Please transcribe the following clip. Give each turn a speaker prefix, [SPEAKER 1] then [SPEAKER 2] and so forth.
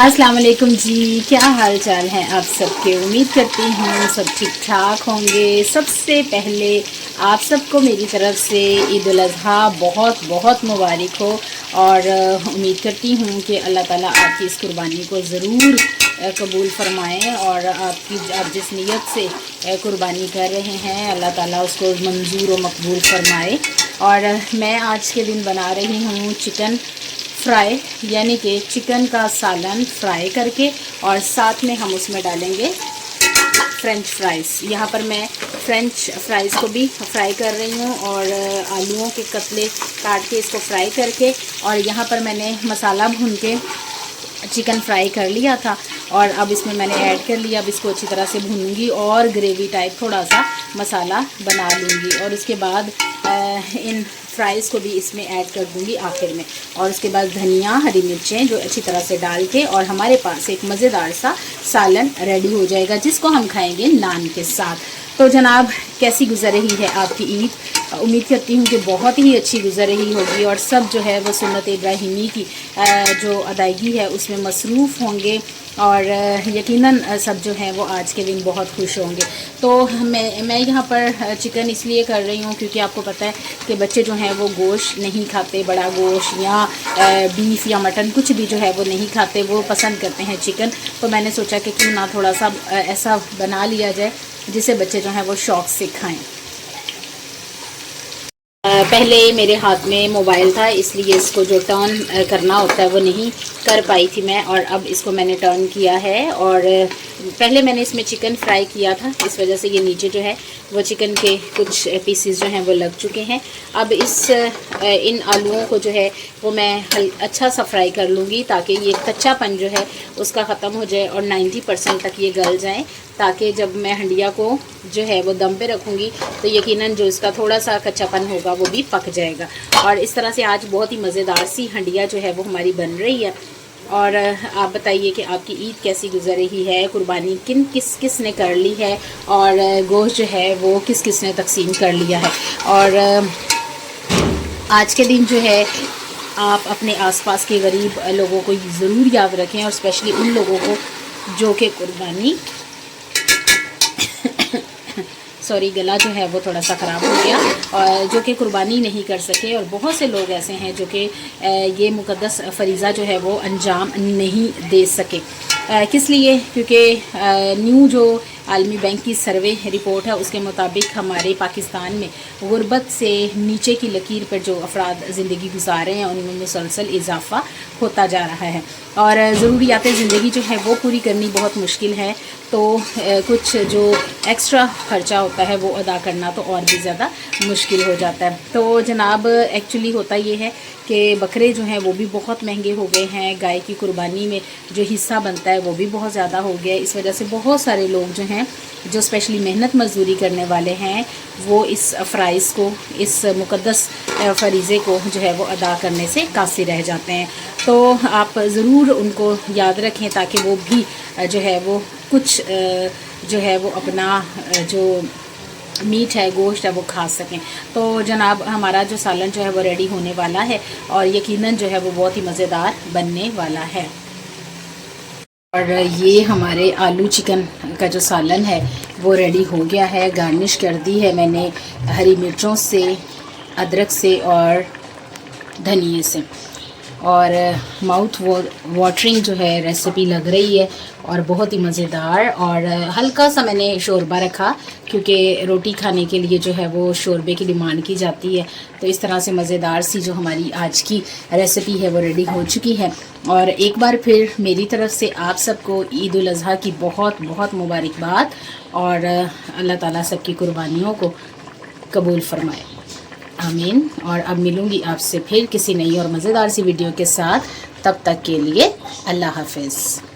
[SPEAKER 1] अस्सलाम वालेकुम जी, क्या हाल चाल है आप सबके। उम्मीद करती हूँ सब ठीक ठाक होंगे। सबसे पहले आप सबको मेरी तरफ से ईद उल अज़हा बहुत बहुत मुबारक हो और उम्मीद करती हूँ कि अल्लाह ताला आपकी इस कुर्बानी को ज़रूर कबूल फ़रमाएँ और आप जिस नीयत से कुर्बानी कर रहे हैं अल्लाह ताला उसको मंजूर व मकबूल फ़रमाए। और मैं आज के दिन बना रही हूँ चिकन फ्राई, यानी कि चिकन का सालन फ्राई करके और साथ में हम उसमें डालेंगे फ्रेंच फ्राइज़। यहाँ पर मैं फ्रेंच फ्राइज़ को भी फ्राई कर रही हूँ और आलूओं के कतले काट के इसको फ्राई करके, और यहाँ पर मैंने मसाला भून के चिकन फ्राई कर लिया था और अब इसमें मैंने ऐड कर लिया। अब इसको अच्छी तरह से भूनूंगी और ग्रेवी टाइप थोड़ा सा मसाला बना लूँगी और उसके बाद इन फ्राइज़ को भी इसमें ऐड कर दूँगी आखिर में। और उसके बाद धनिया, हरी मिर्चें जो अच्छी तरह से डाल के, और हमारे पास एक मज़ेदार सा सालन रेडी हो जाएगा जिसको हम खाएंगे नान के साथ। तो जनाब, कैसी गुजर रही है आपकी ईद? उम्मीद करती हूँ कि बहुत ही अच्छी गुजर रही होगी और सब जो है वो सुन्नत इब्राहिमी की जो अदायगी है उसमें मसरूफ़ होंगे और यकीनन सब जो है वो आज के दिन बहुत खुश होंगे। तो मैं यहाँ पर चिकन इसलिए कर रही हूँ क्योंकि आपको पता है कि बच्चे जो हैं वो गोश्त नहीं खाते, बड़ा गोश्त या बीफ या मटन कुछ भी जो है वो नहीं खाते, वो पसंद करते हैं चिकन। तो मैंने सोचा कि क्यों ना थोड़ा सा ऐसा बना लिया जाए जिसे बच्चे जो हैं वो शौक़ से खाएँ। पहले मेरे हाथ में मोबाइल था इसलिए इसको जो टर्न करना होता है वो नहीं कर पाई थी मैं, और अब इसको मैंने टर्न किया है। और पहले मैंने इसमें चिकन फ्राई किया था, इस वजह से ये नीचे जो है वो चिकन के कुछ पीसेस जो हैं वो लग चुके हैं। अब इन आलूओं को जो है वो मैं अच्छा सा फ्राई कर लूँगी ताकि ये कच्चापन जो है उसका ख़त्म हो जाए और 90% तक ये गल जाएँ, ताकि जब मैं हंडिया को जो है वो दम पे रखूँगी तो यकीनन जो इसका थोड़ा सा कच्चापन होगा वो भी पक जाएगा। और इस तरह से आज बहुत ही मज़ेदार सी हंडिया जो है वो हमारी बन रही है। और आप बताइए कि आपकी ईद कैसी गुजर रही है, कुर्बानी किस ने कर ली है और गोश्त जो है वो किस ने तकसीम कर लिया है। और आज के दिन जो है आप अपने आसपास के गरीब लोगों को ज़रूर याद रखें, और स्पेशली उन लोगों को जो कि कुर्बानी गला जो है वो थोड़ा सा ख़राब हो गया और जो कि कुर्बानी नहीं कर सके। और बहुत से लोग ऐसे हैं जो कि ये मुक़द्दस फ़रीज़ा जो है वो अंजाम नहीं दे सके। किस लिए? क्योंकि न्यू जो आलमी बैंक की सर्वे रिपोर्ट है उसके मुताबिक हमारे पाकिस्तान में गुर्बत से नीचे की लकीर पर जो अफराद ज़िंदगी गुजार रहे हैं उनमें मुसलसल इजाफ़ा होता जा रहा है और ज़रूरियात ज़िंदगी जो है वो पूरी करनी बहुत मुश्किल है। तो कुछ जो एक्स्ट्रा ख़र्चा होता है वो अदा करना तो और भी ज़्यादा मुश्किल हो जाता है। तो जनाब, एक्चुअली होता ये है कि बकरे जो हैं वो भी बहुत महंगे हो गए हैं, गाय की कुर्बानी में जो हिस्सा बनता है वो भी बहुत ज़्यादा हो गया है। इस वजह से बहुत सारे लोग जो हैं जो स्पेशली मेहनत मजदूरी करने वाले हैं वो इस फ़राइज़ को, इस मुक़द्दस फ़रीज़े को जो है वो अदा करने से कासिर रह जाते हैं। तो आप ज़रूर उनको याद रखें ताकि वो भी जो है वो कुछ जो है वो अपना जो मीट है, गोश्त है वो खा सकें। तो जनाब, हमारा जो सालन जो है वो रेडी होने वाला है और यकीनन जो है वो बहुत ही मज़ेदार बनने वाला है। और ये हमारे आलू चिकन का जो सालन है वो रेडी हो गया है। गार्निश कर दी है मैंने हरी मिर्चों से, अदरक से और धनिए से, और माउथ वाटरिंग जो है रेसिपी लग रही है और बहुत ही मज़ेदार। और हल्का सा मैंने शोरबा रखा क्योंकि रोटी खाने के लिए जो है वो शोरबे की डिमांड की जाती है। तो इस तरह से मज़ेदार सी जो हमारी आज की रेसिपी है वो रेडी हो चुकी है। और एक बार फिर मेरी तरफ से आप सबको ईद उल अज़हा की बहुत बहुत मुबारकबाद और अल्लाह ताला सबकी कुर्बानियों को कबूल फ़रमाए, आमीन। और अब मिलूँगी आपसे फिर किसी नई और मज़ेदार सी वीडियो के साथ। तब तक के लिए अल्लाह हाफ़िज़।